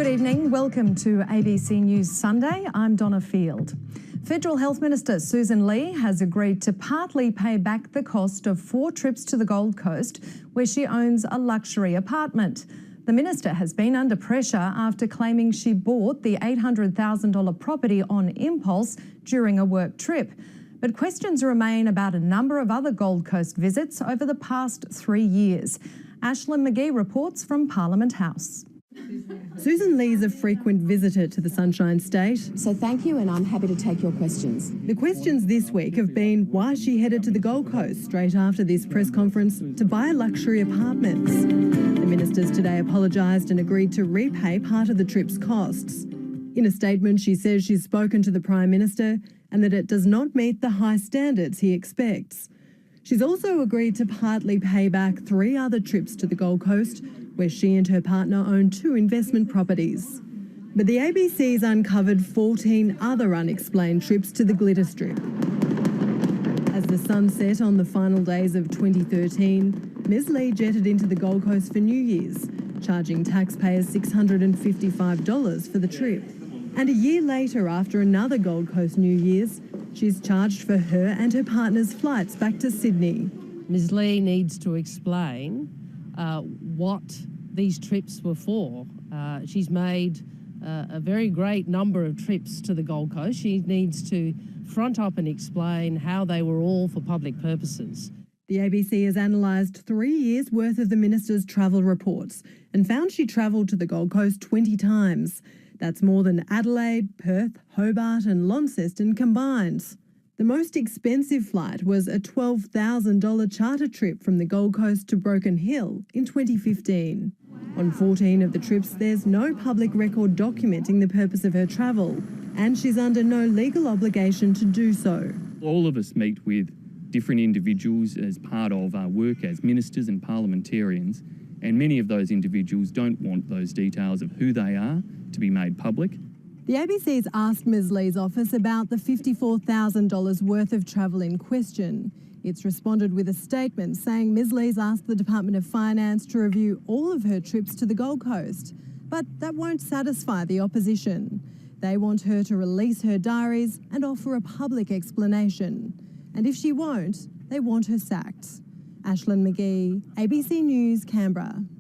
Good evening. Welcome to ABC News Sunday. I'm Donna Field. Federal Health Minister Sussan Ley has agreed to partly pay back the cost of 4 trips to the Gold Coast, where she owns a luxury apartment. The minister has been under pressure after claiming she bought the $800,000 property on impulse during a work trip. But questions remain about a number of other Gold Coast visits over the past 3 years. Ashlyn McGee reports from Parliament House. Sussan Ley is a frequent visitor to the Sunshine State. So thank you, and I'm happy to take your questions. The questions this week have been why she headed to the Gold Coast straight after this press conference to buy luxury apartments. The ministers today apologised and agreed to repay part of the trip's costs. In a statement, she says she's spoken to the Prime Minister and that it does not meet the high standards he expects. She's also agreed to partly pay back 3 other trips to the Gold Coast, where she and her partner own 2 investment properties. But the ABC's uncovered 14 other unexplained trips to the Glitter Strip. As the sun set on the final days of 2013, Ms Ley jetted into the Gold Coast for New Year's, charging taxpayers $655 for the trip. And a year later, after another Gold Coast New Year's, she's charged for her and her partner's flights back to Sydney. Ms Ley needs to explain what these trips were for. She's made a very great number of trips to the Gold Coast. She needs to front up and explain how they were all for public purposes. The ABC has analysed 3 years' worth of the minister's travel reports and found she travelled to the Gold Coast 20 times. That's more than Adelaide, Perth, Hobart and Launceston combined. The most expensive flight was a $12,000 charter trip from the Gold Coast to Broken Hill in 2015. On 14 of the trips, there's no public record documenting the purpose of her travel, and she's under no legal obligation to do so. All of us meet with different individuals as part of our work as ministers and parliamentarians, and many of those individuals don't want those details of who they are to be made public. The ABC's asked Ms Ley's office about the $54,000 worth of travel in question. It's responded with a statement saying Ms Ley's asked the Department of Finance to review all of her trips to the Gold Coast. But that won't satisfy the opposition. They want her to release her diaries and offer a public explanation. And if she won't, they want her sacked. Ashlyn McGee, ABC News, Canberra.